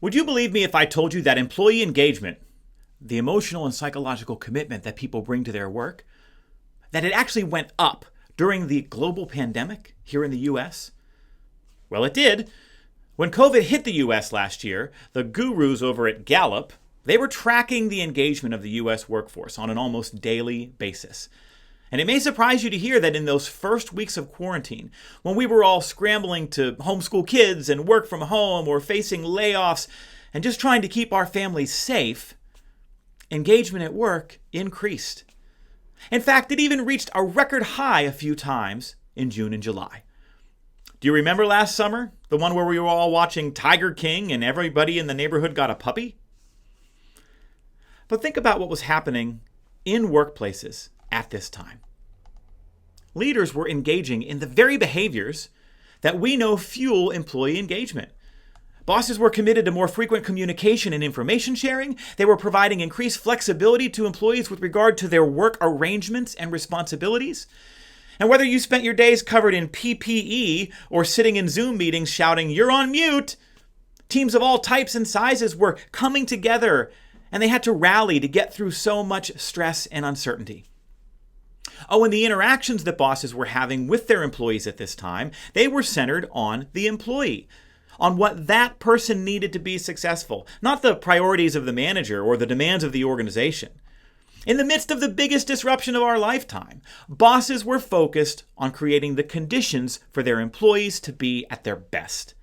Would you believe me if I told you that employee engagement, the emotional and psychological commitment that people bring to their work, that it actually went up during the global pandemic here in the US? Well, it did. When COVID hit the US last year, the gurus over at Gallup, they were tracking the engagement of the US workforce on an almost daily basis. And it may surprise you to hear that in those first weeks of quarantine, when we were all scrambling to homeschool kids and work from home or facing layoffs and just trying to keep our families safe, engagement at work increased. In fact, it even reached a record high a few times in June and July. Do you remember last summer? The one where we were all watching Tiger King and everybody in the neighborhood got a puppy? But think about what was happening in workplaces at this time. Leaders were engaging in the very behaviors that we know fuel employee engagement. Bosses were committed to more frequent communication and information sharing. They were providing increased flexibility to employees with regard to their work arrangements and responsibilities. And whether you spent your days covered in PPE or sitting in Zoom meetings shouting, "You're on mute," teams of all types and sizes were coming together, and they had to rally to get through so much stress and uncertainty. Oh, and the interactions that bosses were having with their employees at this time, they were centered on the employee, on what that person needed to be successful, not the priorities of the manager or the demands of the organization. In the midst of the biggest disruption of our lifetime, bosses were focused on creating the conditions for their employees to be at their best.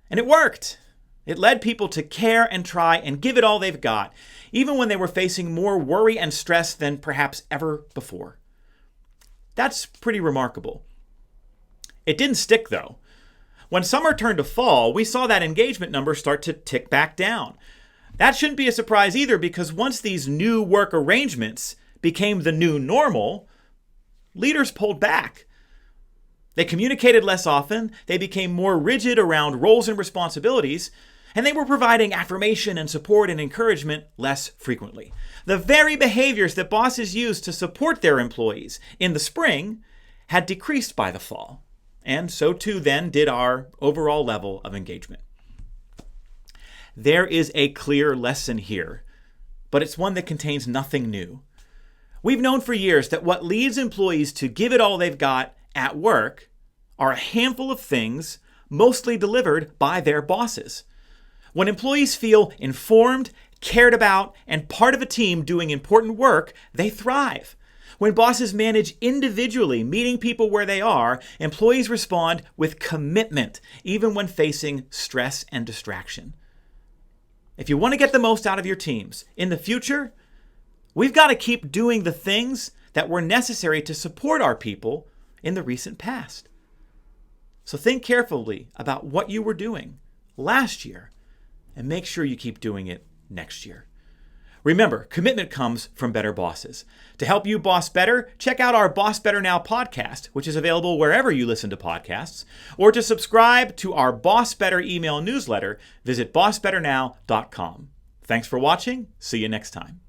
And it worked. It led people to care and try and give it all they've got, even when they were facing more worry and stress than perhaps ever before. That's pretty remarkable. It didn't stick, though. When summer turned to fall, we saw that engagement number start to tick back down. That shouldn't be a surprise either, because once these new work arrangements became the new normal, leaders pulled back. They communicated less often, they became more rigid around roles and responsibilities, and they were providing affirmation and support and encouragement less frequently. The very behaviors that bosses used to support their employees in the spring had decreased by the fall, and so too then did our overall level of engagement. There is a clear lesson here, but it's one that contains nothing new. We've known for years that what leads employees to give it all they've got at work are a handful of things mostly delivered by their bosses. When employees feel informed, cared about, and part of a team doing important work, they thrive. When bosses manage individually, meeting people where they are, employees respond with commitment, even when facing stress and distraction. If you want to get the most out of your teams in the future, we've got to keep doing the things that were necessary to support our people in the recent past. So think carefully about what you were doing last year and make sure you keep doing it next year. Remember, commitment comes from better bosses. To help you boss better, check out our Boss Better Now podcast, which is available wherever you listen to podcasts. Or to subscribe to our Boss Better email newsletter, visit bossbetternow.com. Thanks for watching. See you next time.